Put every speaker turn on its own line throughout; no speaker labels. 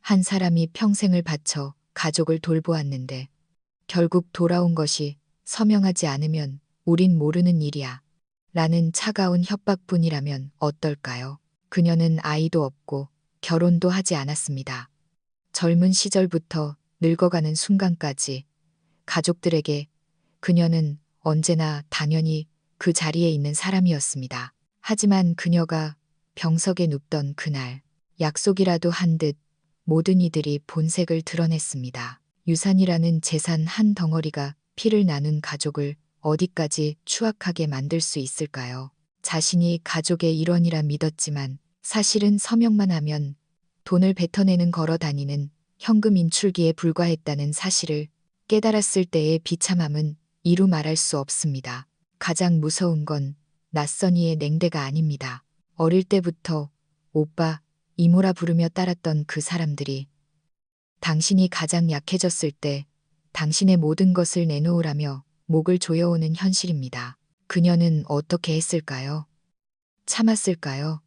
한 사람이 평생을 바쳐 가족을 돌보았는데 결국 돌아온 것이 서명하지 않으면 우린 모르는 일이야. 라는 차가운 협박뿐이라면 어떨까요? 그녀는 아이도 없고 결혼도 하지 않았습니다. 젊은 시절부터 늙어가는 순간까지 가족들에게 그녀는 언제나 당연히 그 자리에 있는 사람이었습니다. 하지만 그녀가 병석에 눕던 그날 약속이라도 한 듯 모든 이들이 본색을 드러냈습니다. 유산이라는 재산 한 덩어리가 피를 나눈 가족을 어디까지 추악하게 만들 수 있을까요? 자신이 가족의 일원이라 믿었지만 사실은 서명만 하면 돈을 뱉어내는 걸어 다니는 현금 인출기에 불과했다는 사실을 깨달았을 때의 비참함은 이루 말할 수 없습니다. 가장 무서운 건 낯선 이의 냉대가 아닙니다. 어릴 때부터 오빠, 이모라 부르며 따랐던 그 사람들이 당신이 가장 약해졌을 때 당신의 모든 것을 내놓으라며 목을 조여오는 현실입니다. 그녀는 어떻게 했을까요? 참았을까요?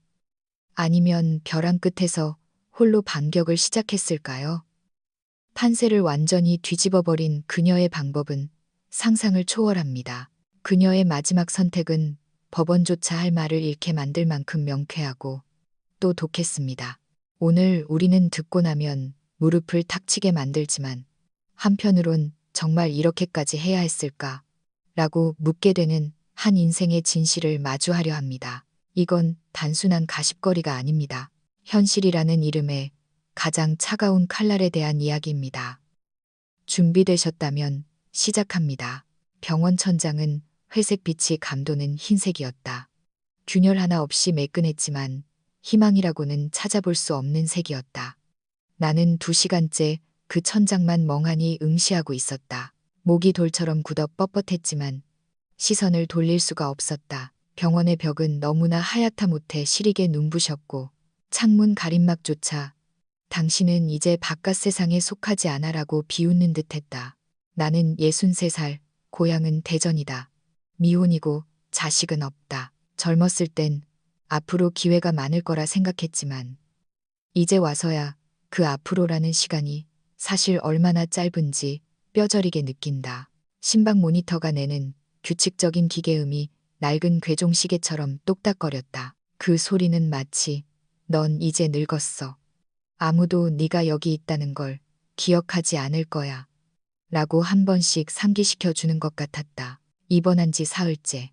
아니면 벼랑 끝에서 홀로 반격을 시작했을까요? 판세를 완전히 뒤집어버린 그녀의 방법은 상상을 초월합니다. 그녀의 마지막 선택은 법원조차 할 말을 잃게 만들 만큼 명쾌하고 또 독했습니다. 오늘 우리는 듣고 나면 무릎을 탁 치게 만들지만 한편으론 정말 이렇게까지 해야 했을까? 라고 묻게 되는 한 인생의 진실을 마주하려 합니다. 이건 단순한 가십거리가 아닙니다. 현실이라는 이름의 가장 차가운 칼날에 대한 이야기입니다. 준비되셨다면 시작합니다. 병원 천장은 회색 빛이 감도는 흰색이었다. 균열 하나 없이 매끈했지만 희망이라고는 찾아볼 수 없는 색이었다. 나는 2시간째 그 천장만 멍하니 응시하고 있었다. 목이 돌처럼 굳어 뻣뻣했지만 시선을 돌릴 수가 없었다. 병원의 벽은 너무나 하얗다 못해 시리게 눈부셨고 창문 가림막조차 당신은 이제 바깥 세상에 속하지 않아라고 비웃는 듯했다. 나는 63살, 고향은 대전이다. 미혼이고 자식은 없다. 젊었을 땐 앞으로 기회가 많을 거라 생각했지만 이제 와서야 그 앞으로라는 시간이 사실 얼마나 짧은지 뼈저리게 느낀다. 심박 모니터가 내는 규칙적인 기계음이 낡은 괴종 시계처럼 똑딱거렸다. 그 소리는 마치 넌 이제 늙었어. 아무도 네가 여기 있다는 걸 기억하지 않을 거야. 라고 한 번씩 상기시켜 주는 것 같았다. 입원한 지 사흘째.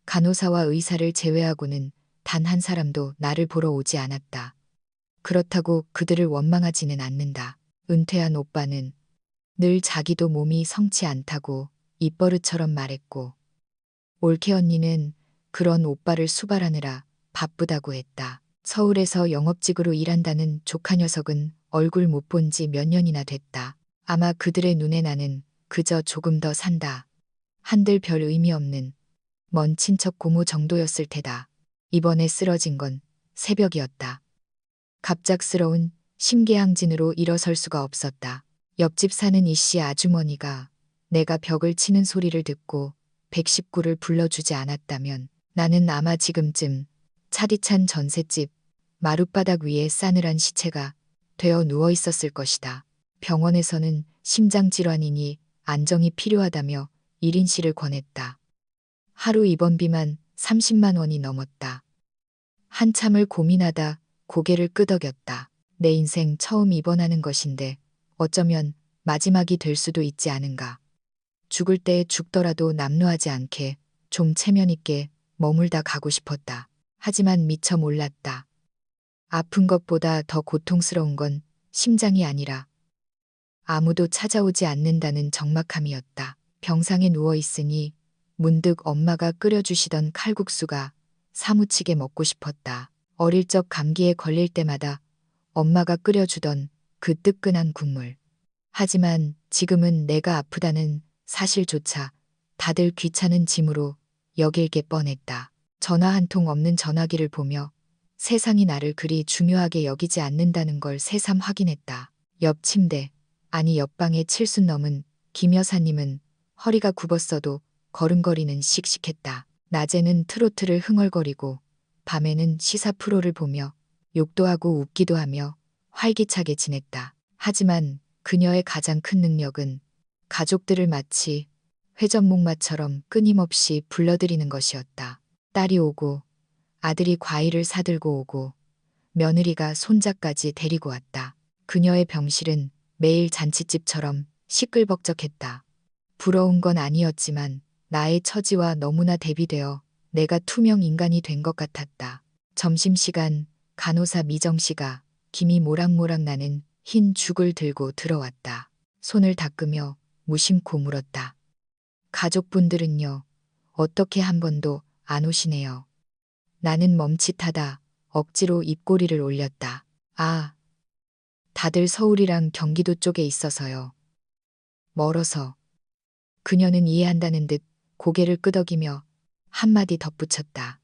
간호사와 의사를 제외하고는 단 한 사람도 나를 보러 오지 않았다. 그렇다고 그들을 원망하지는 않는다. 은퇴한 오빠는 늘 자기도 몸이 성치 않다고 입버릇처럼 말했고 올케 언니는 그런 오빠를 수발하느라 바쁘다고 했다. 서울에서 영업직으로 일한다는 조카 녀석은 얼굴 못 본 지 몇 년이나 됐다. 아마 그들의 눈에 나는 그저 조금 더 산다. 한들 별 의미 없는 먼 친척 고모 정도였을 테다. 이번에 쓰러진 건 새벽이었다. 갑작스러운 심계항진으로 일어설 수가 없었다. 옆집 사는 이씨 아주머니가 내가 벽을 치는 소리를 듣고 119를 불러주지 않았다면 나는 아마 지금쯤 차디찬 전셋집 마룻바닥 위에 싸늘한 시체가 되어 누워 있었을 것이다. 병원에서는 심장질환이니 안정이 필요하다며 1인실을 권했다. 하루 입원비만 30만 원이 넘었다. 한참을 고민하다 고개를 끄덕였다. 내 인생 처음 입원하는 것인데 어쩌면 마지막이 될 수도 있지 않은가. 죽을 때 죽더라도 남루하지 않게 좀 체면 있게 머물다 가고 싶었다. 하지만 미처 몰랐다. 아픈 것보다 더 고통스러운 건 심장이 아니라 아무도 찾아오지 않는다는 적막함이었다. 병상에 누워 있으니 문득 엄마가 끓여주시던 칼국수가 사무치게 먹고 싶었다. 어릴 적 감기에 걸릴 때마다 엄마가 끓여주던 그 뜨끈한 국물. 하지만 지금은 내가 아프다는 사실조차 다들 귀찮은 짐으로 여길 게 뻔했다. 전화 한 통 없는 전화기를 보며 세상이 나를 그리 중요하게 여기지 않는다는 걸 새삼 확인했다. 옆 침대, 아니 옆방의 칠순 넘은 김 여사님은 허리가 굽었어도 걸음걸이는 씩씩했다. 낮에는 트로트를 흥얼거리고 밤에는 시사 프로를 보며 욕도 하고 웃기도 하며 활기차게 지냈다. 하지만 그녀의 가장 큰 능력은 가족들을 마치 회전목마처럼 끊임없이 불러들이는 것이었다. 딸이 오고 아들이 과일을 사들고 오고 며느리가 손자까지 데리고 왔다. 그녀의 병실은 매일 잔칫집처럼 시끌벅적했다. 부러운 건 아니었지만 나의 처지와 너무나 대비되어 내가 투명 인간이 된 것 같았다. 점심시간 간호사 미정 씨가 김이 모락모락 나는 흰 죽을 들고 들어왔다. 손을 닦으며 무심코 물었다. 가족분들은요, 어떻게 한 번도 안 오시네요. 나는 멈칫하다 억지로 입꼬리를 올렸다. 아, 다들 서울이랑 경기도 쪽에 있어서요. 멀어서. 그녀는 이해한다는 듯 고개를 끄덕이며 한마디 덧붙였다.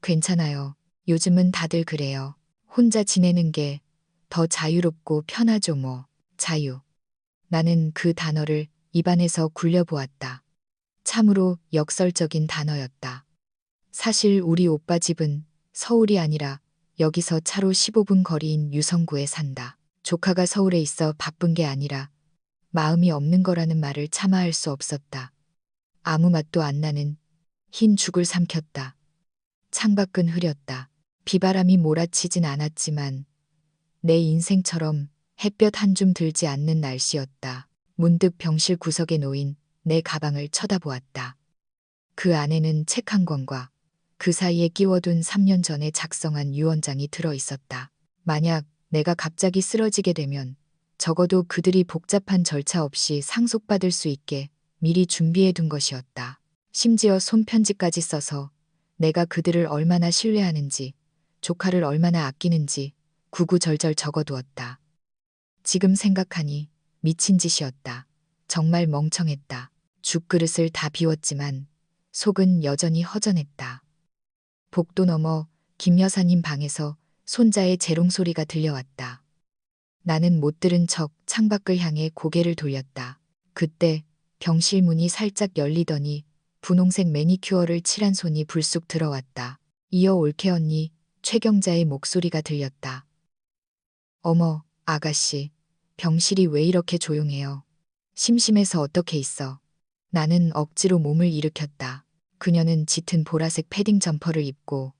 괜찮아요. 요즘은 다들 그래요. 혼자 지내는 게 더 자유롭고 편하죠 뭐. 자유. 나는 그 단어를 입안에서 굴려보았다. 참으로 역설적인 단어였다. 사실 우리 오빠 집은 서울이 아니라 여기서 차로 15분 거리인 유성구에 산다. 조카가 서울에 있어 바쁜 게 아니라 마음이 없는 거라는 말을 차마 할 수 없었다. 아무 맛도 안 나는 흰 죽을 삼켰다. 창밖은 흐렸다. 비바람이 몰아치진 않았지만 내 인생처럼 햇볕 한 줌 들지 않는 날씨였다. 문득 병실 구석에 놓인 내 가방을 쳐다보았다. 그 안에는 책 한 권과 그 사이에 끼워둔 3년 전에 작성한 유언장이 들어 있었다. 만약 내가 갑자기 쓰러지게 되면 적어도 그들이 복잡한 절차 없이 상속받을 수 있게 미리 준비해 둔 것이었다. 심지어 손편지까지 써서 내가 그들을 얼마나 신뢰하는지, 조카를 얼마나 아끼는지 구구절절 적어두었다. 지금 생각하니 미친 짓이었다. 정말 멍청했다. 죽그릇을 다 비웠지만 속은 여전히 허전했다. 복도 너머 김 여사님 방에서 손자의 재롱 소리가 들려왔다. 나는 못 들은 척 창밖을 향해 고개를 돌렸다. 그때 병실 문이 살짝 열리더니 분홍색 매니큐어를 칠한 손이 불쑥 들어왔다. 이어 올케 언니 최경자의 목소리가 들렸다. 어머, 아가씨, 병실이 왜 이렇게 조용해요? 심심해서 어떻게 있어? 나는 억지로 몸을 일으켰다. 그녀는 짙은 보라색 패딩 점퍼를 입고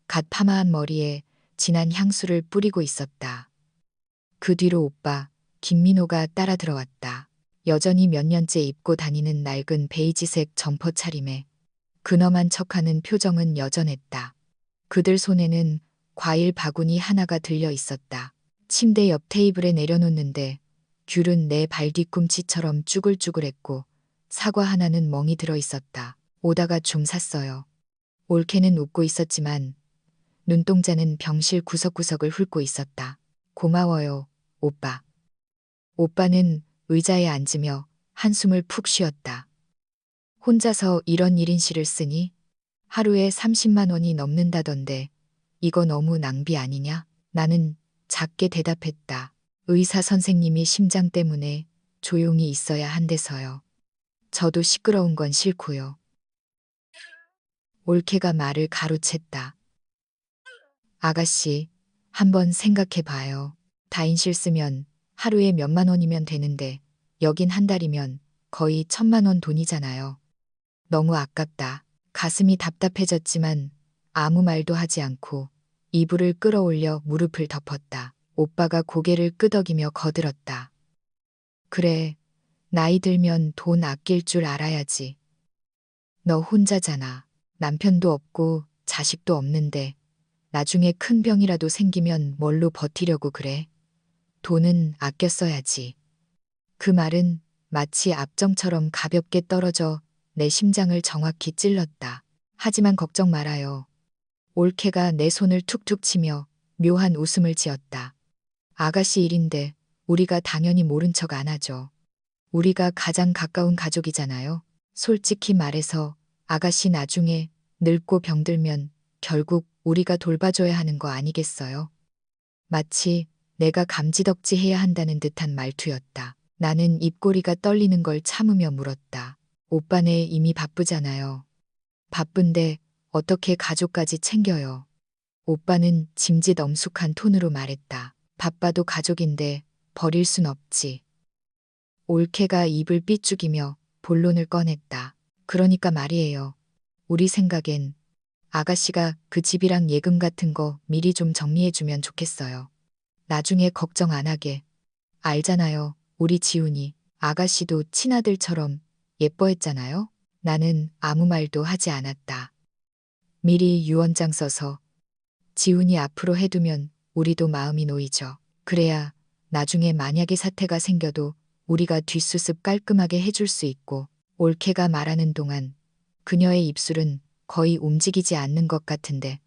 갓 파마한 머리에 진한 향수를 뿌리고 있었다. 그 뒤로 오빠, 김민호가 따라 들어왔다. 여전히 몇 년째 입고 다니는 낡은 베이지색 점퍼 차림에 근엄한 척하는 표정은 여전했다. 그들 손에는 과일 바구니 하나가 들려 있었다. 침대 옆 테이블에 내려놓는데 귤은 내 발 뒤꿈치처럼 쭈글쭈글했고 사과 하나는 멍이 들어 있었다. 오다가 좀 샀어요. 올케는 웃고 있었지만 눈동자는 병실 구석구석을 훑고 있었다. 고마워요, 오빠. 오빠는 의자에 앉으며 한숨을 푹 쉬었다. 혼자서 이런 1인 시를 쓰니 하루에 30만 원이 넘는다던데 이거 너무 낭비 아니냐? 나는 작게 대답했다. 의사 선생님이 심장 때문에 조용히 있어야 한대서요. 저도 시끄러운 건 싫고요. 올케가 말을 가로챘다. 아가씨, 한번 생각해 봐요. 다인실 쓰면 하루에 몇만 원이면 되는데 여긴 한 달이면 거의 1,000만 원 돈이잖아요. 너무 아깝다. 가슴이 답답해졌지만 아무 말도 하지 않고 이불을 끌어올려 무릎을 덮었다. 오빠가 고개를 끄덕이며 거들었다. 그래, 나이 들면 돈 아낄 줄 알아야지. 너 혼자잖아. 남편도 없고 자식도 없는데 나중에 큰 병이라도 생기면 뭘로 버티려고 그래? 돈은 아껴 써야지. 그 말은 마치 압정처럼 가볍게 떨어져 내 심장을 정확히 찔렀다. 하지만 걱정 말아요. 올케가 내 손을 툭툭 치며 묘한 웃음을 지었다. 아가씨 일인데 우리가 당연히 모른 척 안 하죠. 우리가 가장 가까운 가족이잖아요. 솔직히 말해서 아가씨 나중에 늙고 병들면 결국 우리가 돌봐줘야 하는 거 아니겠어요? 마치 내가 감지덕지 해야 한다는 듯한 말투였다. 나는 입꼬리가 떨리는 걸 참으며 물었다. 오빠네 이미 바쁘잖아요. 바쁜데 어떻게 가족까지 챙겨요? 오빠는 짐짓 엄숙한 톤으로 말했다. 바빠도 가족인데 버릴 순 없지. 올케가 입을 삐죽이며 본론을 꺼냈다. 그러니까 말이에요. 우리 생각엔 아가씨가 그 집이랑 예금 같은 거 미리 좀 정리해주면 좋겠어요. 나중에 걱정 안 하게. 알잖아요. 우리 지훈이 아가씨도 친아들처럼 예뻐했잖아요. 나는 아무 말도 하지 않았다. 미리 유언장 써서 지훈이 앞으로 해두면 우리도 마음이 놓이죠. 그래야 나중에 만약에 사태가 생겨도 우리가 뒷수습 깔끔하게 해줄 수 있고. 올케가 말하는 동안 그녀의 입술은 거의 움직이지 않는 것 같은데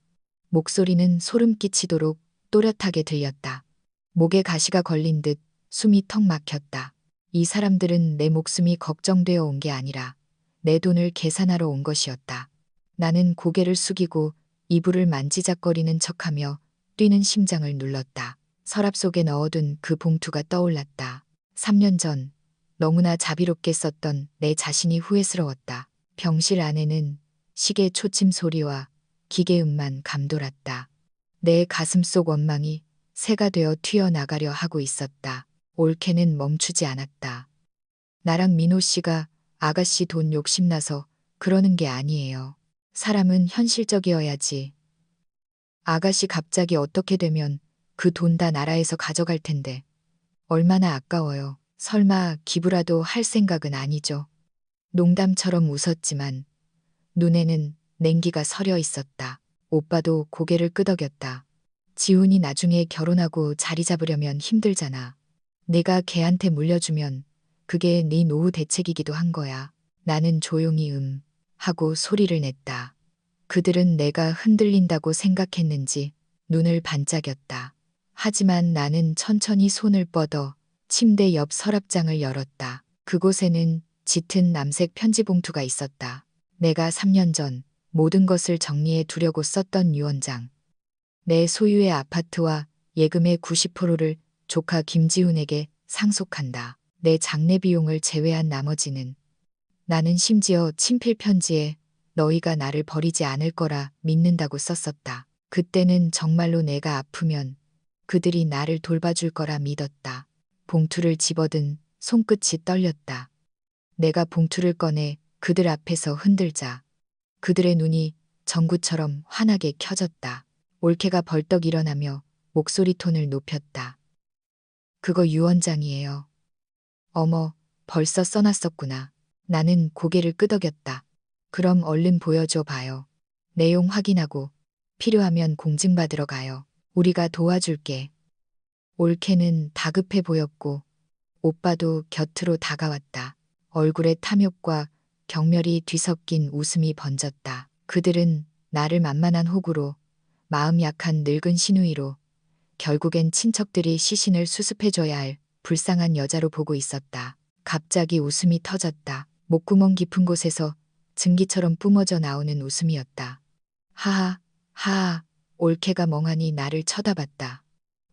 목소리는 소름 끼치도록 또렷하게 들렸다. 목에 가시가 걸린 듯 숨이 턱 막혔다. 이 사람들은 내 목숨이 걱정되어 온 게 아니라 내 돈을 계산하러 온 것이었다. 나는 고개를 숙이고 이불을 만지작거리는 척하며 뛰는 심장을 눌렀다. 서랍 속에 넣어둔 그 봉투가 떠올랐다. 3년 전 너무나 자비롭게 썼던 내 자신이 후회스러웠다. 병실 안에는 시계 초침 소리와 기계음만 감돌았다. 내 가슴 속 원망이 새가 되어 튀어나가려 하고 있었다. 올케는 멈추지 않았다. 나랑 민호 씨가 아가씨 돈 욕심나서 그러는 게 아니에요. 사람은 현실적이어야지. 아가씨 갑자기 어떻게 되면 그 돈 다 나라에서 가져갈 텐데 얼마나 아까워요. 설마 기부라도 할 생각은 아니죠. 농담처럼 웃었지만 눈에는 냉기가 서려 있었다. 오빠도 고개를 끄덕였다. 지훈이 나중에 결혼하고 자리 잡으려면 힘들잖아. 내가 걔한테 물려주면 그게 네 노후 대책이기도 한 거야. 나는 조용히 하고 소리를 냈다. 그들은 내가 흔들린다고 생각했는지 눈을 반짝였다. 하지만 나는 천천히 손을 뻗어 침대 옆 서랍장을 열었다. 그곳에는 짙은 남색 편지 봉투가 있었다. 내가 3년 전 모든 것을 정리해 두려고 썼던 유언장. 내 소유의 아파트와 예금의 90%를 조카 김지훈에게 상속한다. 내 장례 비용을 제외한 나머지는. 나는 심지어 친필 편지에 너희가 나를 버리지 않을 거라 믿는다고 썼었다. 그때는 정말로 내가 아프면 그들이 나를 돌봐줄 거라 믿었다. 봉투를 집어든 손끝이 떨렸다. 내가 봉투를 꺼내 그들 앞에서 흔들자 그들의 눈이 전구처럼 환하게 켜졌다. 올케가 벌떡 일어나며 목소리 톤을 높였다. 그거 유언장이에요. 어머, 벌써 써놨었구나. 나는 고개를 끄덕였다. 그럼 얼른 보여줘 봐요. 내용 확인하고 필요하면 공증받으러 가요. 우리가 도와줄게. 올케는 다급해 보였고 오빠도 곁으로 다가왔다. 얼굴에 탐욕과 경멸이 뒤섞인 웃음이 번졌다. 그들은 나를 만만한 호구로, 마음 약한 늙은 시누이로, 결국엔 친척들이 시신을 수습해줘야 할 불쌍한 여자로 보고 있었다. 갑자기 웃음이 터졌다. 목구멍 깊은 곳에서 증기처럼 뿜어져 나오는 웃음이었다. 하하, 하하, 올케가 멍하니 나를 쳐다봤다.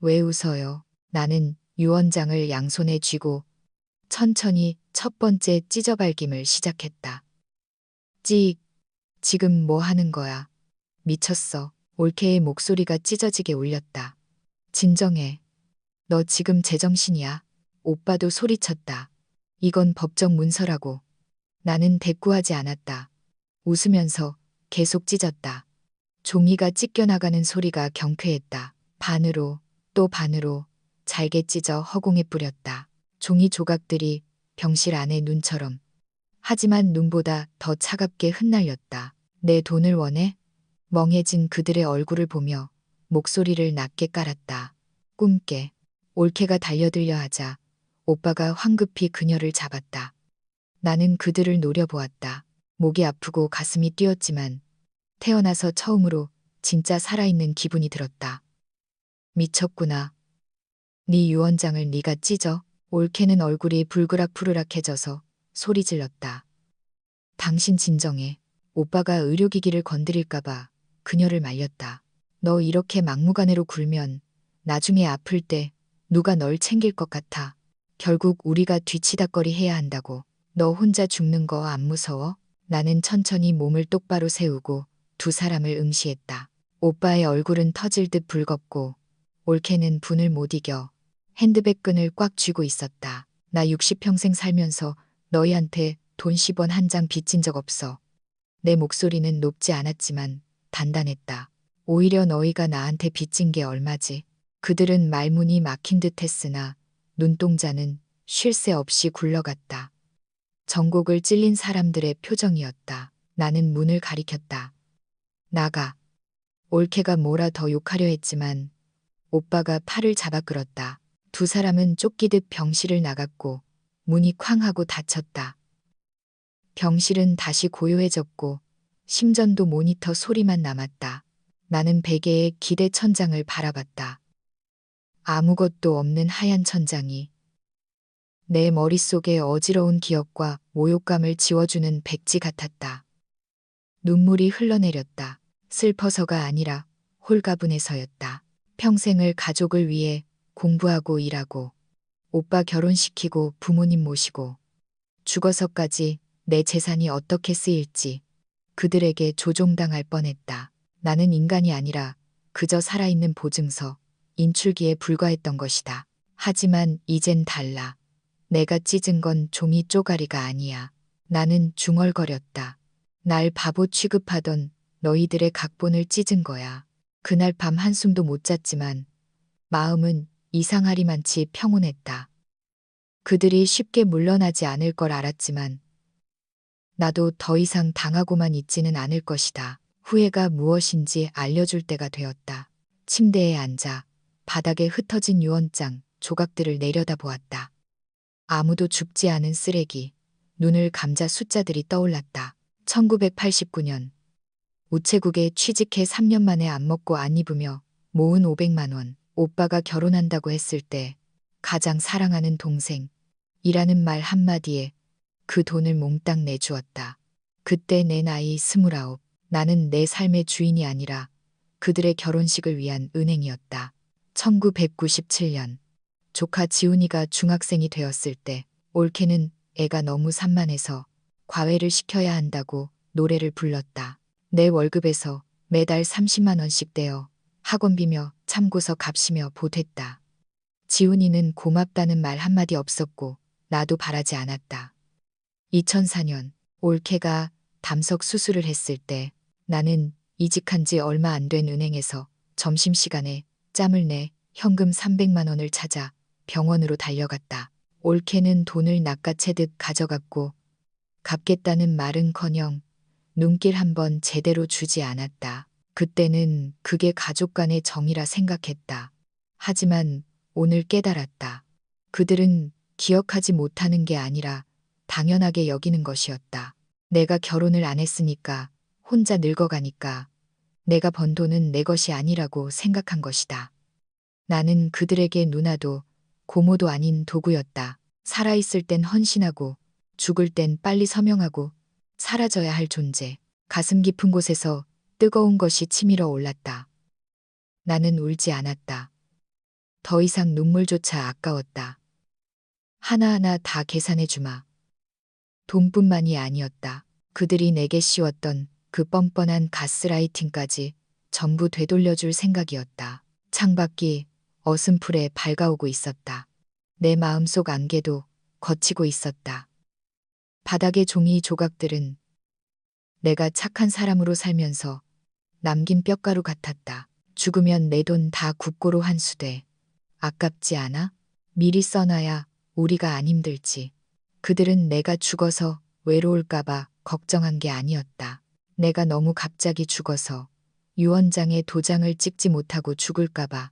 왜 웃어요? 나는 유언장을 양손에 쥐고 천천히 첫 번째 찢어발김을 시작했다. 찍, 지금 뭐 하는 거야? 미쳤어. 올케의 목소리가 찢어지게 울렸다. 진정해. 너 지금 제정신이야. 오빠도 소리쳤다. 이건 법정 문서라고. 나는 대꾸하지 않았다. 웃으면서 계속 찢었다. 종이가 찢겨나가는 소리가 경쾌했다. 반으로 또 반으로 잘게 찢어 허공에 뿌렸다. 종이 조각들이 병실 안의 눈처럼. 하지만 눈보다 더 차갑게 흩날렸다. 내 돈을 원해? 멍해진 그들의 얼굴을 보며 목소리를 낮게 깔았다. 꿈깨. 올케가 달려들려 하자 오빠가 황급히 그녀를 잡았다. 나는 그들을 노려보았다. 목이 아프고 가슴이 뛰었지만 태어나서 처음으로 진짜 살아있는 기분이 들었다. 미쳤구나. 네 유언장을 네가 찢어? 올케는 얼굴이 불그락푸르락해져서 소리 질렀다. 당신 진정해. 오빠가 의료기기를 건드릴까봐 그녀를 말렸다. 너 이렇게 막무가내로 굴면 나중에 아플 때 누가 널 챙길 것 같아. 결국 우리가 뒤치다꺼리 해야 한다고. 너 혼자 죽는 거 안 무서워? 나는 천천히 몸을 똑바로 세우고 두 사람을 응시했다. 오빠의 얼굴은 터질 듯 붉었고 올케는 분을 못 이겨 핸드백 끈을 꽉 쥐고 있었다. 나 60평생 살면서 너희한테 돈 10원 한 장 빚진 적 없어. 내 목소리는 높지 않았지만 단단했다. 오히려 너희가 나한테 빚진 게 얼마지? 그들은 말문이 막힌 듯 했으나 눈동자는 쉴 새 없이 굴러갔다. 전곡을 찔린 사람들의 표정이었다. 나는 문을 가리켰다. 나가. 올케가 뭐라 더 욕하려 했지만 오빠가 팔을 잡아 끌었다. 두 사람은 쫓기듯 병실을 나갔고 문이 쾅 하고 닫혔다. 병실은 다시 고요해졌고 심전도 모니터 소리만 남았다. 나는 베개의 기대 천장을 바라봤다. 아무것도 없는 하얀 천장이 내 머릿속에 어지러운 기억과 모욕감을 지워주는 백지 같았다. 눈물이 흘러내렸다. 슬퍼서가 아니라 홀가분해서였다. 평생을 가족을 위해 공부하고 일하고 오빠 결혼시키고 부모님 모시고 죽어서까지 내 재산이 어떻게 쓰일지 그들에게 조종당할 뻔했다. 나는 인간이 아니라 그저 살아있는 보증서, 인출기에 불과했던 것이다. 하지만 이젠 달라. 내가 찢은 건 종이 쪼가리가 아니야. 나는 중얼거렸다. 날 바보 취급하던 너희들의 각본을 찢은 거야. 그날 밤 한숨도 못 잤지만 마음은 이상하리만치 평온했다. 그들이 쉽게 물러나지 않을 걸 알았지만 나도 더 이상 당하고만 있지는 않을 것이다. 후회가 무엇인지 알려줄 때가 되었다. 침대에 앉아 바닥에 흩어진 유언장 조각들을 내려다보았다. 아무도 죽지 않은 쓰레기, 눈을 감자 숫자들이 떠올랐다. 1989년 우체국에 취직해 3년 만에 안 먹고 안 입으며 모은 500만 원. 오빠가 결혼한다고 했을 때 가장 사랑하는 동생 이라는 말 한마디에 그 돈을 몽땅 내주었다. 그때 내 나이 29. 나는 내 삶의 주인이 아니라 그들의 결혼식을 위한 은행이었다. 1997년 조카 지훈이가 중학생이 되었을 때 올케는 애가 너무 산만해서 과외를 시켜야 한다고 노래를 불렀다. 내 월급에서 매달 30만 원씩 떼어 학원비며 참고서 값이며 보탰다. 지훈이는 고맙다는 말 한마디 없었고 나도 바라지 않았다. 2004년 올케가 담석 수술을 했을 때 나는 이직한 지 얼마 안 된 은행에서 점심시간에 짬을 내 현금 300만 원을 찾아 병원으로 달려갔다. 올케는 돈을 낚아채듯 가져갔고 갚겠다는 말은커녕 눈길 한번 제대로 주지 않았다. 그때는 그게 가족 간의 정이라 생각했다. 하지만 오늘 깨달았다. 그들은 기억하지 못하는 게 아니라 당연하게 여기는 것이었다. 내가 결혼을 안 했으니까, 혼자 늙어가니까 내가 번 돈은 내 것이 아니라고 생각한 것이다. 나는 그들에게 누나도 고모도 아닌 도구였다. 살아있을 땐 헌신하고 죽을 땐 빨리 서명하고 사라져야 할 존재. 가슴 깊은 곳에서 뜨거운 것이 치밀어 올랐다. 나는 울지 않았다. 더 이상 눈물조차 아까웠다. 하나하나 다 계산해 주마. 돈뿐만이 아니었다. 그들이 내게 씌웠던 그 뻔뻔한 가스라이팅까지 전부 되돌려줄 생각이었다. 창밖이 어슴풀에 밝아오고 있었다. 내 마음속 안개도 걷히고 있었다. 바닥의 종이 조각들은 내가 착한 사람으로 살면서 남긴 뼈가루 같았다. 죽으면 내 돈 다 국고로 환수돼. 아깝지 않아? 미리 써놔야 우리가 안 힘들지. 그들은 내가 죽어서 외로울까봐 걱정한 게 아니었다. 내가 너무 갑자기 죽어서 유언장에 도장을 찍지 못하고 죽을까봐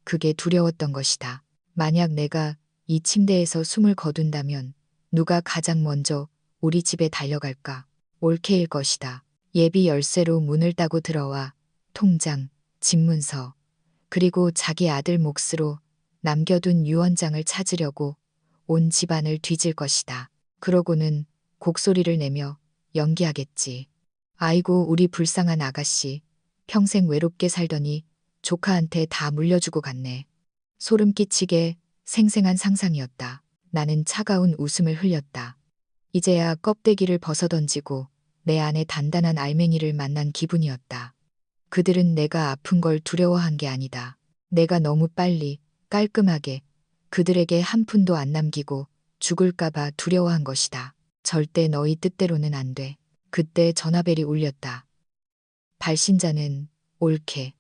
그게 두려웠던 것이다. 만약 내가 이 침대에서 숨을 거둔다면 누가 가장 먼저 우리 집에 달려갈까? 올케일 것이다. 예비 열쇠로 문을 따고 들어와 통장, 집문서, 그리고 자기 아들 몫으로 남겨둔 유언장을 찾으려고 온 집안을 뒤질 것이다. 그러고는 곡소리를 내며 연기하겠지. 아이고 우리 불쌍한 아가씨. 평생 외롭게 살더니 조카한테 다 물려주고 갔네. 소름 끼치게 생생한 상상이었다. 나는 차가운 웃음을 흘렸다. 이제야 껍데기를 벗어던지고 내 안에 단단한 알맹이를 만난 기분이었다. 그들은 내가 아픈 걸 두려워한 게 아니다. 내가 너무 빨리, 깔끔하게 그들에게 한 푼도 안 남기고 죽을까봐 두려워한 것이다. 절대 너희 뜻대로는 안 돼. 그때 전화벨이 울렸다. 발신자는 올케.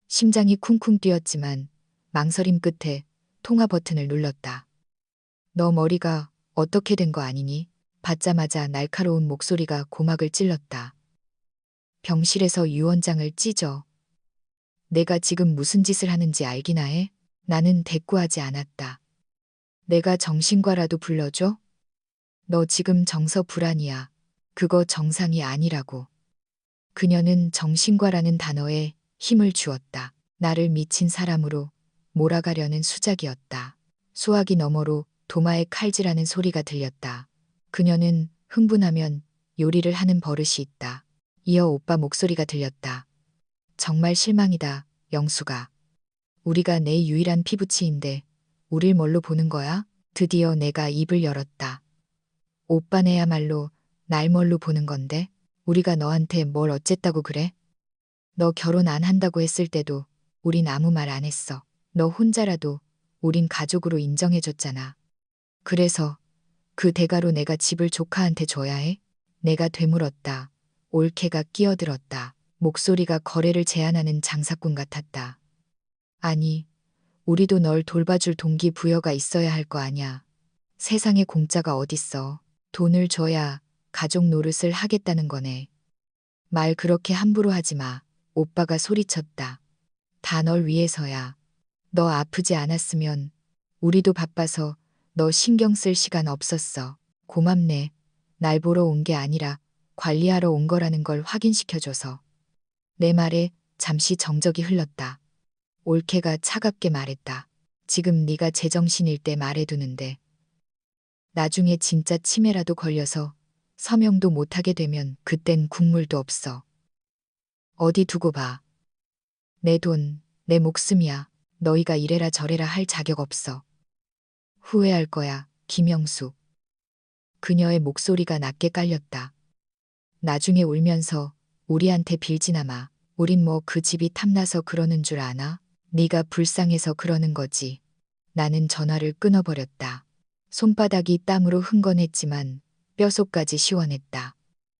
심장이 쿵쿵 뛰었지만 망설임 끝에 통화 버튼을 눌렀다. 너 머리가 어떻게 된 거 아니니? 받자마자 날카로운 목소리가 고막을 찔렀다. 병실에서 유원장을 찢어. 내가 지금 무슨 짓을 하는지 알기나 해? 나는 대꾸하지 않았다. 내가 정신과라도 불러줘? 너 지금 정서 불안이야. 그거 정상이 아니라고. 그녀는 정신과라는 단어에 힘을 주었다. 나를 미친 사람으로 몰아가려는 수작이었다. 수화기 너머로 도마에 칼질하는 소리가 들렸다. 그녀는 흥분하면 요리를 하는 버릇이 있다. 이어 오빠 목소리가 들렸다. 정말 실망이다, 영수가. 우리가 내 유일한 피부치인데 우릴 뭘로 보는 거야? 드디어 내가 입을 열었다. 오빠네야말로 날 뭘로 보는 건데? 우리가 너한테 뭘 어쨌다고 그래? 너 결혼 안 한다고 했을 때도 우린 아무 말 안 했어. 너 혼자라도 우린 가족으로 인정해줬잖아. 그래서 그 대가로 내가 집을 조카한테 줘야 해? 내가 되물었다. 올케가 끼어들었다. 목소리가 거래를 제안하는 장사꾼 같았다. 아니, 우리도 널 돌봐줄 동기부여가 있어야 할 거 아냐. 세상에 공짜가 어딨어. 돈을 줘야 가족 노릇을 하겠다는 거네. 말 그렇게 함부로 하지 마. 오빠가 소리쳤다. 다 널 위해서야. 너 아프지 않았으면 우리도 바빠서 너 신경 쓸 시간 없었어. 고맙네. 날 보러 온 게 아니라 관리하러 온 거라는 걸 확인시켜줘서. 내 말에 잠시 정적이 흘렀다. 올케가 차갑게 말했다. 지금 네가 제정신일 때 말해두는데 나중에 진짜 치매라도 걸려서 서명도 못하게 되면 그땐 국물도 없어. 어디 두고 봐. 내 돈, 내 목숨이야. 너희가 이래라 저래라 할 자격 없어. 후회할 거야, 김영숙. 그녀의 목소리가 낮게 깔렸다. 나중에 울면서 우리한테 빌지나 마. 우린 뭐 그 집이 탐나서 그러는 줄 아나? 네가 불쌍해서 그러는 거지. 나는 전화를 끊어버렸다. 손바닥이 땀으로 흥건했지만 뼛속까지 시원했다.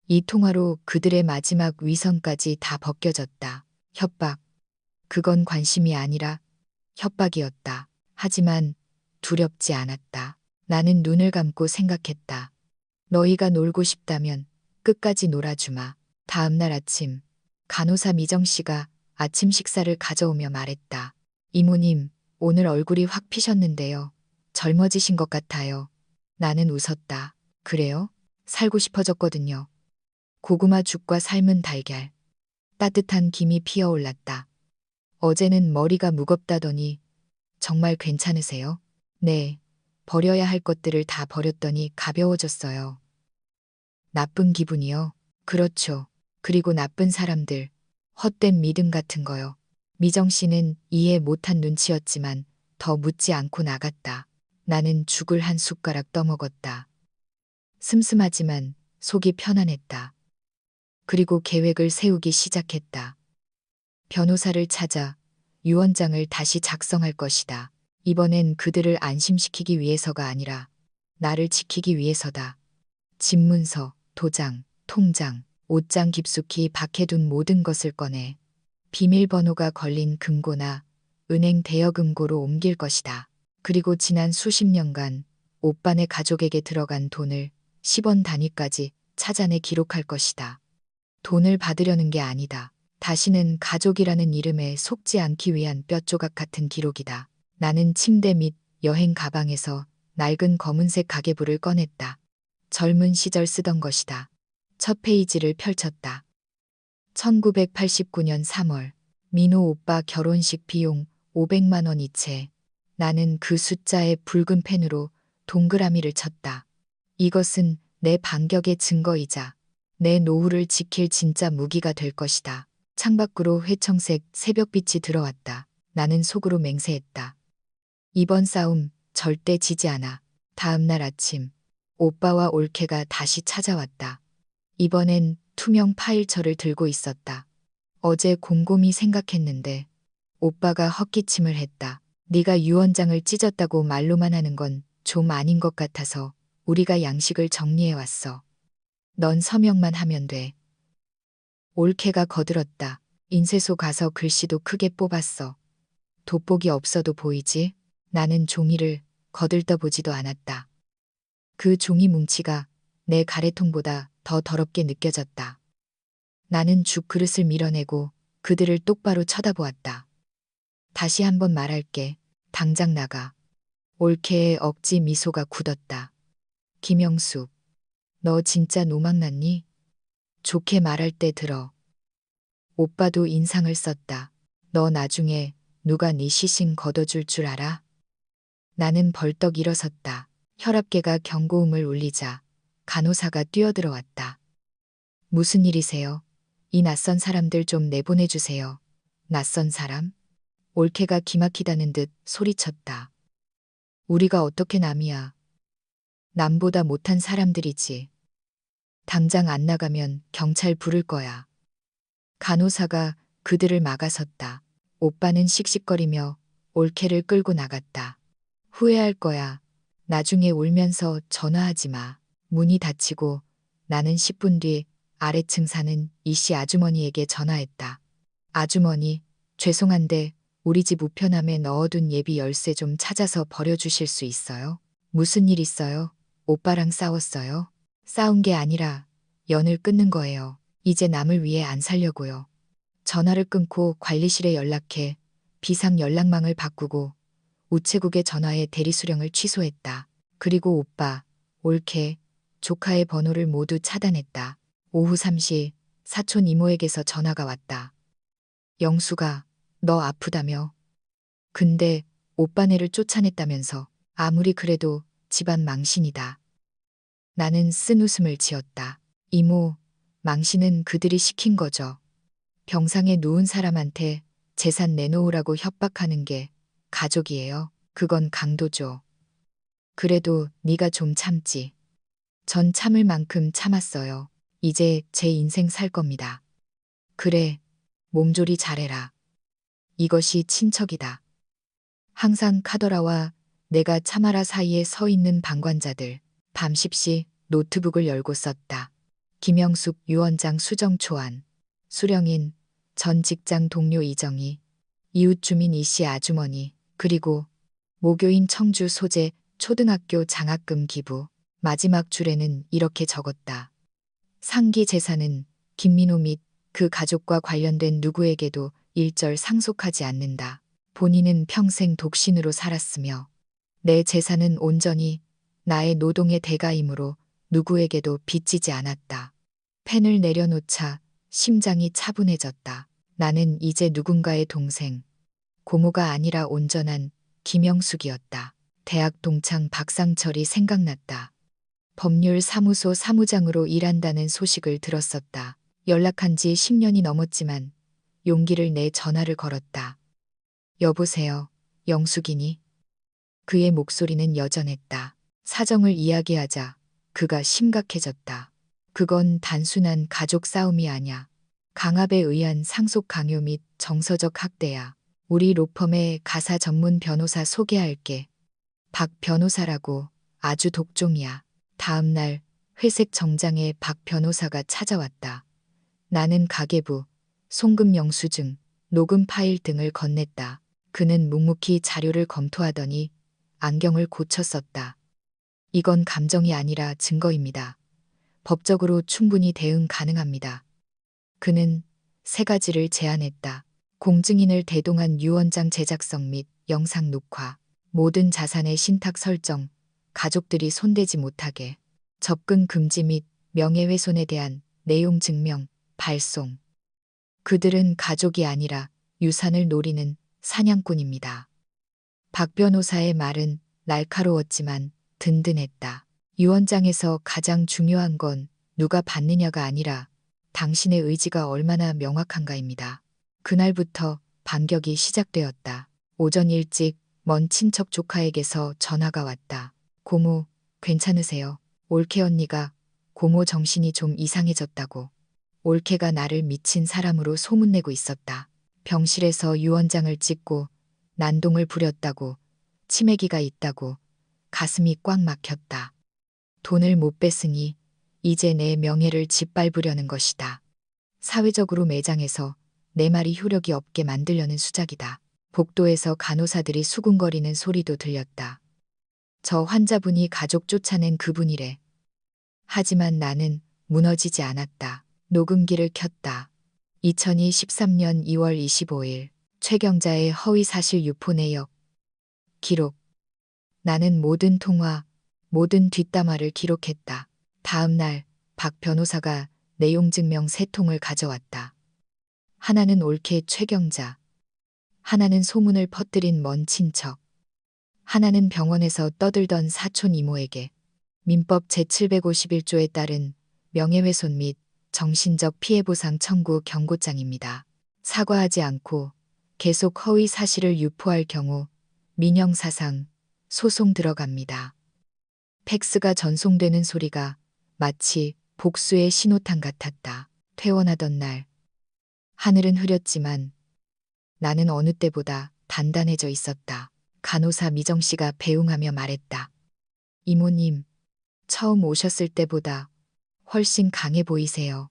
이 통화로 그들의 마지막 위선까지 다 벗겨졌다. 협박. 그건 관심이 아니라 협박이었다. 하지만 두렵지 않았다. 나는 눈을 감고 생각했다. 너희가 놀고 싶다면 끝까지 놀아주마. 다음 날 아침, 간호사 미정 씨가 아침 식사를 가져오며 말했다. 이모님, 오늘 얼굴이 확 피셨는데요. 젊어지신 것 같아요. 나는 웃었다. 그래요? 살고 싶어졌거든요. 고구마 죽과 삶은 달걀. 따뜻한 김이 피어올랐다. 어제는 머리가 무겁다더니 정말 괜찮으세요? 네. 버려야 할 것들을 다 버렸더니 가벼워졌어요. 나쁜 기분이요? 그렇죠. 그리고 나쁜 사람들, 헛된 믿음 같은 거요. 미정 씨는 이해 못한 눈치였지만 더 묻지 않고 나갔다. 나는 죽을 한 숟가락 떠먹었다. 슴슴하지만 속이 편안했다. 그리고 계획을 세우기 시작했다. 변호사를 찾아 유언장을 다시 작성할 것이다. 이번엔 그들을 안심시키기 위해서가 아니라 나를 지키기 위해서다. 집문서, 도장, 통장, 옷장 깊숙이 박해둔 모든 것을 꺼내 비밀번호가 걸린 금고나 은행 대여금고로 옮길 것이다. 그리고 지난 수십 년간 오빠네 가족에게 들어간 돈을 10원 단위까지 찾아내 기록할 것이다. 돈을 받으려는 게 아니다. 다시는 가족이라는 이름에 속지 않기 위한 뼈조각 같은 기록이다. 나는 침대 밑 여행 가방에서 낡은 검은색 가계부를 꺼냈다. 젊은 시절 쓰던 것이다. 첫 페이지를 펼쳤다. 1989년 3월 민호 오빠 결혼식 비용 500만 원 이체. 나는 그 숫자에 붉은 펜으로 동그라미를 쳤다. 이것은 내 반격의 증거이자 내 노후를 지킬 진짜 무기가 될 것이다. 창밖으로 회청색 새벽빛이 들어왔다. 나는 속으로 맹세했다. 이번 싸움 절대 지지 않아. 다음 날 아침 오빠와 올케가 다시 찾아왔다. 이번엔 투명 파일처를 들고 있었다. 어제 곰곰이 생각했는데 오빠가 헛기침을 했다. 네가 유 원장을 찢었다고 말로만 하는 건 좀 아닌 것 같아서 우리가 양식을 정리해 왔어. 넌 서명만 하면 돼. 올케가 거들었다. 인쇄소 가서 글씨도 크게 뽑았어. 돋보기 없어도 보이지? 나는 종이를 거들떠보지도 않았다. 그 종이 뭉치가 내 가래통보다 더 더럽게 느껴졌다. 나는 죽 그릇을 밀어내고 그들을 똑바로 쳐다보았다. 다시 한번 말할게. 당장 나가. 올케의 억지 미소가 굳었다. 김영숙, 너 진짜 노망났니? 좋게 말할 때 들어. 오빠도 인상을 썼다. 너 나중에 누가 네 시신 걷어줄 줄 알아? 나는 벌떡 일어섰다. 혈압계가 경고음을 울리자 간호사가 뛰어들어왔다. 무슨 일이세요? 이 낯선 사람들 좀 내보내주세요. 낯선 사람? 올케가 기막히다는 듯 소리쳤다. 우리가 어떻게 남이야? 남보다 못한 사람들이지. 당장 안 나가면 경찰 부를 거야. 간호사가 그들을 막아섰다. 오빠는 씩씩거리며 올케를 끌고 나갔다. 후회할 거야. 나중에 울면서 전화하지 마. 문이 닫히고 나는 10분 뒤 아래층 사는 이씨 아주머니에게 전화했다. 아주머니, 죄송한데 우리 집 우편함에 넣어둔 예비 열쇠 좀 찾아서 버려주실 수 있어요? 무슨 일 있어요? 오빠랑 싸웠어요? 싸운 게 아니라 연을 끊는 거예요. 이제 남을 위해 안 살려고요. 전화를 끊고 관리실에 연락해 비상 연락망을 바꾸고 우체국에 전화해 대리 수령을 취소했다. 그리고 오빠, 올케, 조카의 번호를 모두 차단했다. 오후 3시 사촌 이모에게서 전화가 왔다. 영수가 너 아프다며? 근데 오빠네를 쫓아냈다면서. 아무리 그래도 집안 망신이다. 나는 쓴 웃음을 지었다. 이모, 망신은 그들이 시킨 거죠. 병상에 누운 사람한테 재산 내놓으라고 협박하는 게 가족이에요. 그건 강도죠. 그래도 네가 좀 참지. 전 참을 만큼 참았어요. 이제 제 인생 살 겁니다. 그래, 몸조리 잘해라. 이것이 친척이다. 항상 카더라와 내가 참아라 사이에 서 있는 방관자들. 밤 10시 노트북을 열고 썼다. 김영숙 유원장 수정 초안. 수령인 전 직장 동료 이정희. 이웃 주민 이씨 아주머니. 그리고 모교인 청주 소재 초등학교 장학금 기부. 마지막 줄에는 이렇게 적었다. 상기 재산은 김민호 및 그 가족과 관련된 누구에게도 일절 상속하지 않는다. 본인은 평생 독신으로 살았으며 내 재산은 온전히 나의 노동의 대가이므로 누구에게도 빚지지 않았다. 펜을 내려놓자 심장이 차분해졌다. 나는 이제 누군가의 동생, 고모가 아니라 온전한 김영숙이었다. 대학 동창 박상철이 생각났다. 법률 사무소 사무장으로 일한다는 소식을 들었었다. 연락한 지 10년이 넘었지만 용기를 내 전화를 걸었다. 여보세요, 영숙이니? 그의 목소리는 여전했다. 사정을 이야기하자 그가 심각해졌다. 그건 단순한 가족 싸움이 아냐. 강압에 의한 상속 강요 및 정서적 학대야. 우리 로펌의 가사 전문 변호사 소개할게. 박 변호사라고. 아주 독종이야. 다음 날 회색 정장의 박 변호사가 찾아왔다. 나는 가계부, 송금 영수증, 녹음 파일 등을 건넸다. 그는 묵묵히 자료를 검토하더니 안경을 고쳐 썼다. 이건 감정이 아니라 증거입니다. 법적으로 충분히 대응 가능합니다. 그는 세 가지를 제안했다. 공증인을 대동한 유언장 제작성 및 영상 녹화, 모든 자산의 신탁 설정, 가족들이 손대지 못하게, 접근 금지 및 명예훼손에 대한 내용 증명, 발송. 그들은 가족이 아니라 유산을 노리는 사냥꾼입니다. 박 변호사의 말은 날카로웠지만 든든했다. 유언장에서 가장 중요한 건 누가 받느냐가 아니라 당신의 의지가 얼마나 명확한가입니다. 그날부터 반격이 시작되었다. 오전 일찍 먼 친척 조카에게서 전화가 왔다. 고모, 괜찮으세요? 올케 언니가 고모 정신이 좀 이상해졌다고. 올케가 나를 미친 사람으로 소문내고 있었다. 병실에서 유언장을 찍고 난동을 부렸다고, 치매기가 있다고. 가슴이 꽉 막혔다. 돈을 못 뺐으니 이제 내 명예를 짓밟으려는 것이다. 사회적으로 매장해서 내 말이 효력이 없게 만들려는 수작이다. 복도에서 간호사들이 수군거리는 소리도 들렸다. 저 환자분이 가족 쫓아낸 그분이래. 하지만 나는 무너지지 않았다. 녹음기를 켰다. 2023년 2월 25일 최경자의 허위사실 유포 내역. 기록. 나는 모든 통화, 모든 뒷담화를 기록했다. 다음 날 박 변호사가 내용 증명 3통을 가져왔다. 하나는 올케 최경자, 하나는 소문을 퍼뜨린 먼 친척, 하나는 병원에서 떠들던 사촌 이모에게. 민법 제751조에 따른 명예훼손 및 정신적 피해보상 청구 경고장입니다. 사과하지 않고 계속 허위 사실을 유포할 경우 민형사상 소송 들어갑니다. 팩스가 전송되는 소리가 마치 복수의 신호탄 같았다. 퇴원하던 날 하늘은 흐렸지만 나는 어느 때보다 단단해져 있었다. 간호사 미정 씨가 배웅하며 말했다. 이모님, 처음 오셨을 때보다 훨씬 강해 보이세요.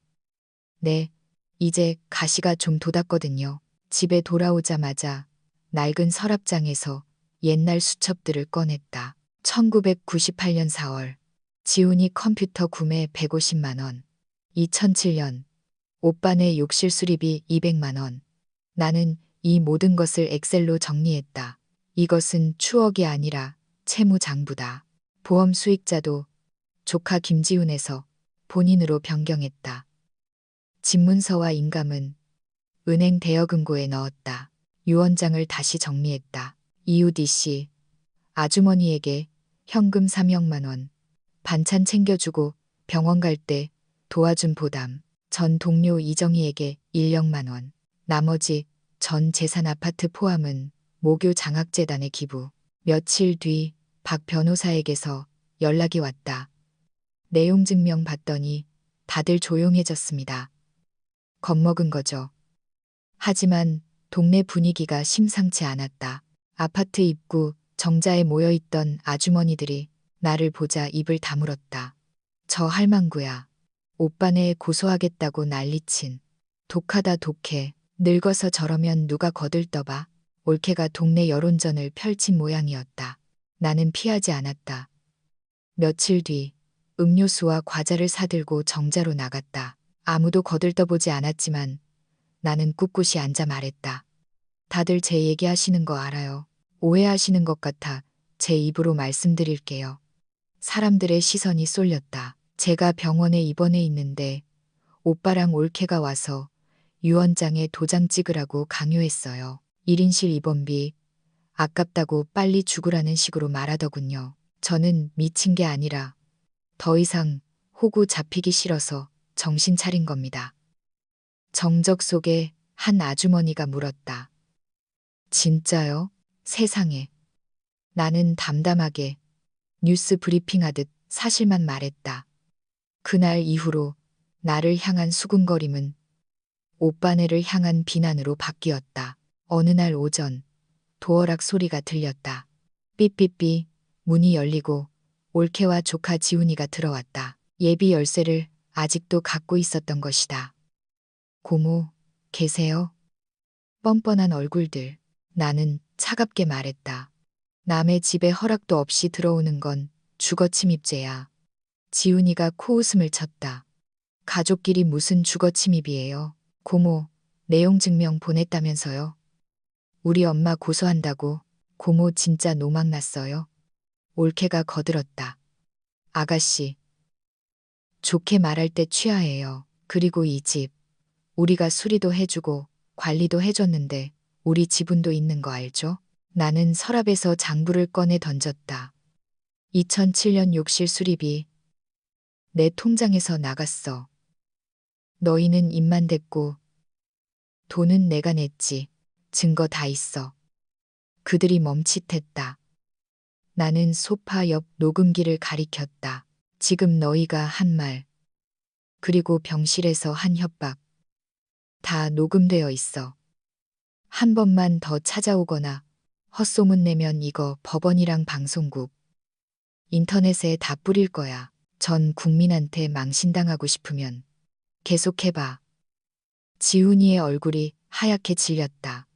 네, 이제 가시가 좀 돋았거든요. 집에 돌아오자마자 낡은 서랍장에서 옛날 수첩들을 꺼냈다. 1998년 4월 지훈이 컴퓨터 구매 150만 원. 2007년 오빠네 욕실 수리비 200만 원. 나는 이 모든 것을 엑셀로 정리했다. 이것은 추억이 아니라 채무장부다. 보험 수익자도 조카 김지훈에서 본인으로 변경했다. 집문서와 인감은 은행 대여금고에 넣었다. 유언장을 다시 정리했다. 이웃이 씨, 아주머니에게 현금 300만 원, 반찬 챙겨주고 병원 갈 때 도와준 보담, 전 동료 이정희에게 1억만 원, 나머지 전 재산 아파트 포함은 모교 장학재단에 기부. 며칠 뒤 박 변호사에게서 연락이 왔다. 내용 증명 봤더니 다들 조용해졌습니다. 겁먹은 거죠. 하지만 동네 분위기가 심상치 않았다. 아파트 입구 정자에 모여있던 아주머니들이 나를 보자 입을 다물었다. 저 할망구야. 오빠네 고소하겠다고 난리친. 독하다 독해. 늙어서 저러면 누가 거들떠봐. 올케가 동네 여론전을 펼친 모양이었다. 나는 피하지 않았다. 며칠 뒤 음료수와 과자를 사들고 정자로 나갔다. 아무도 거들떠보지 않았지만 나는 꿋꿋이 앉아 말했다. 다들 제 얘기하시는 거 알아요. 오해하시는 것 같아 제 입으로 말씀드릴게요. 사람들의 시선이 쏠렸다. 제가 병원에 입원해 있는데 오빠랑 올케가 와서 유언장에 도장 찍으라고 강요했어요. 1인실 입원비 아깝다고 빨리 죽으라는 식으로 말하더군요. 저는 미친 게 아니라 더 이상 호구 잡히기 싫어서 정신 차린 겁니다. 정적 속에 한 아주머니가 물었다. 진짜요? 세상에. 나는 담담하게 뉴스 브리핑하듯 사실만 말했다. 그날 이후로 나를 향한 수군거림은 오빠네를 향한 비난으로 바뀌었다. 어느 날 오전 도어락 소리가 들렸다. 삐삐삐 문이 열리고 올케와 조카 지훈이가 들어왔다. 예비 열쇠를 아직도 갖고 있었던 것이다. 고모, 계세요? 뻔뻔한 얼굴들. 나는 차갑게 말했다. 남의 집에 허락도 없이 들어오는 건 주거침입죄야. 지훈이가 코웃음을 쳤다. 가족끼리 무슨 주거침입이에요. 고모, 내용 증명 보냈다면서요. 우리 엄마 고소한다고. 고모 진짜 노망 났어요. 올케가 거들었다. 아가씨, 좋게 말할 때 취하해요. 그리고 이 집, 우리가 수리도 해주고 관리도 해줬는데 우리 지분도 있는 거 알죠? 나는 서랍에서 장부를 꺼내 던졌다. 2007년 욕실 수리비. 내 통장에서 나갔어. 너희는 입만 댔고 돈은 내가 냈지. 증거 다 있어. 그들이 멈칫했다. 나는 소파 옆 녹음기를 가리켰다. 지금 너희가 한 말, 그리고 병실에서 한 협박, 다 녹음되어 있어. 한 번만 더 찾아오거나 헛소문 내면 이거 법원이랑 방송국, 인터넷에 다 뿌릴 거야. 전 국민한테 망신당하고 싶으면 계속해봐. 지훈이의 얼굴이 하얗게 질렸다.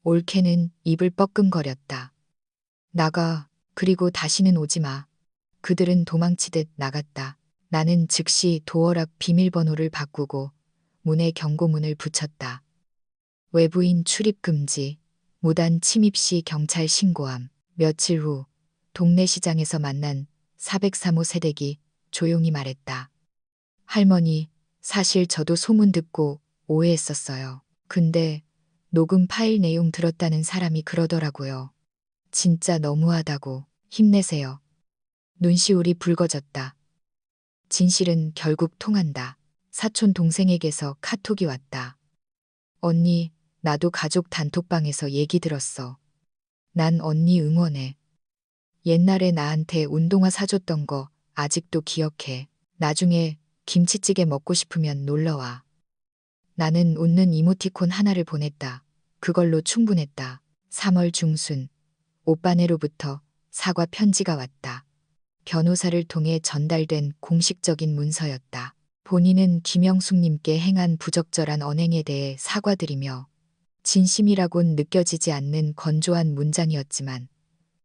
올케는 입을 뻐끔거렸다. 나가. 그리고 다시는 오지 마. 그들은 도망치듯 나갔다. 나는 즉시 도어락 비밀번호를 바꾸고 문에 경고문을 붙였다. 외부인 출입 금지, 무단 침입 시 경찰 신고함. 며칠 후 동네 시장에서 만난 403호 새댁이 조용히 말했다. 할머니, 사실 저도 소문 듣고 오해했었어요. 근데 녹음 파일 내용 들었다는 사람이 그러더라고요. 진짜 너무하다고. 힘내세요. 눈시울이 붉어졌다. 진실은 결국 통한다. 사촌 동생에게서 카톡이 왔다. 언니, 나도 가족 단톡방에서 얘기 들었어. 난 언니 응원해. 옛날에 나한테 운동화 사줬던 거 아직도 기억해. 나중에 김치찌개 먹고 싶으면 놀러와. 나는 웃는 이모티콘 하나를 보냈다. 그걸로 충분했다. 3월 중순, 오빠네로부터 사과 편지가 왔다. 변호사를 통해 전달된 공식적인 문서였다. 본인은 김영숙님께 행한 부적절한 언행에 대해 사과드리며 진심이라곤 느껴지지 않는 건조한 문장이었지만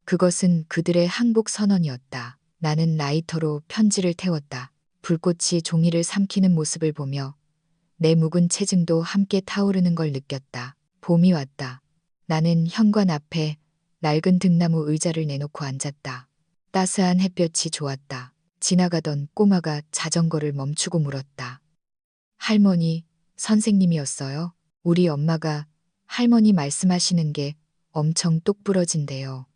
그것은 그들의 항복 선언이었다. 나는 라이터로 편지를 태웠다. 불꽃이 종이를 삼키는 모습을 보며 내 묵은 체증도 함께 타오르는 걸 느꼈다. 봄이 왔다. 나는 현관 앞에 낡은 등나무 의자를 내놓고 앉았다. 따스한 햇볕이 좋았다. 지나가던 꼬마가 자전거를 멈추고 물었다. 할머니, 선생님이었어요? 우리 엄마가 할머니 말씀하시는 게 엄청 똑부러진대요.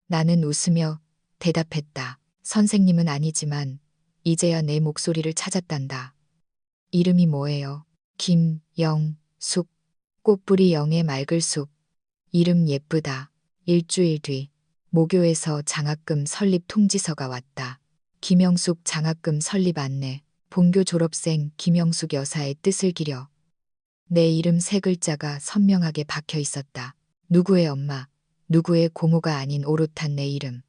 나는 웃으며 대답했다. 선생님은 아니지만 이제야 내 목소리를 찾았단다. 이름이 뭐예요? 김영숙. 꽃뿌리 영의 맑을 숲. 이름 예쁘다. 일주일 뒤 모교에서 장학금 설립 통지서가 왔다. 김영숙 장학금 설립 안내. 본교 졸업생 김영숙 여사의 뜻을 기려. 내 이름 세 글자가 선명하게 박혀 있었다. 누구의 엄마, 누구의 고모가 아닌 오롯한 내 이름.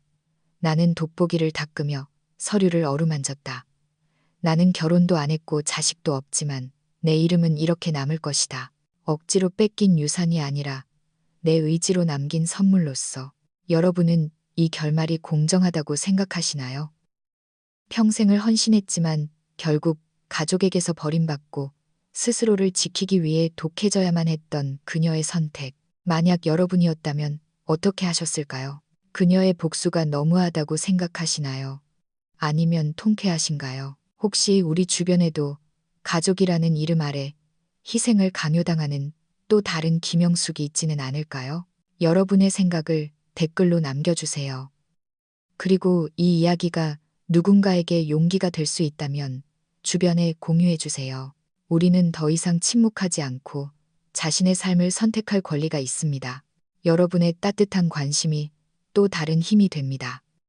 나는 돋보기를 닦으며 서류를 어루만졌다. 나는 결혼도 안 했고 자식도 없지만 내 이름은 이렇게 남을 것이다. 억지로 뺏긴 유산이 아니라 내 의지로 남긴 선물로서. 여러분은 이 결말이 공정하다고 생각하시나요? 평생을 헌신했지만 결국 가족에게서 버림받고 스스로를 지키기 위해 독해져야만 했던 그녀의 선택. 만약 여러분이었다면 어떻게 하셨을까요? 그녀의 복수가 너무하다고 생각하시나요? 아니면 통쾌하신가요? 혹시 우리 주변에도 가족이라는 이름 아래 희생을 강요당하는 또 다른 김영숙이 있지는 않을까요? 여러분의 생각을 댓글로 남겨주세요. 그리고 이 이야기가 누군가에게 용기가 될 수 있다면 주변에 공유해주세요. 우리는 더 이상 침묵하지 않고 자신의 삶을 선택할 권리가 있습니다. 여러분의 따뜻한 관심이 또 다른 힘이 됩니다.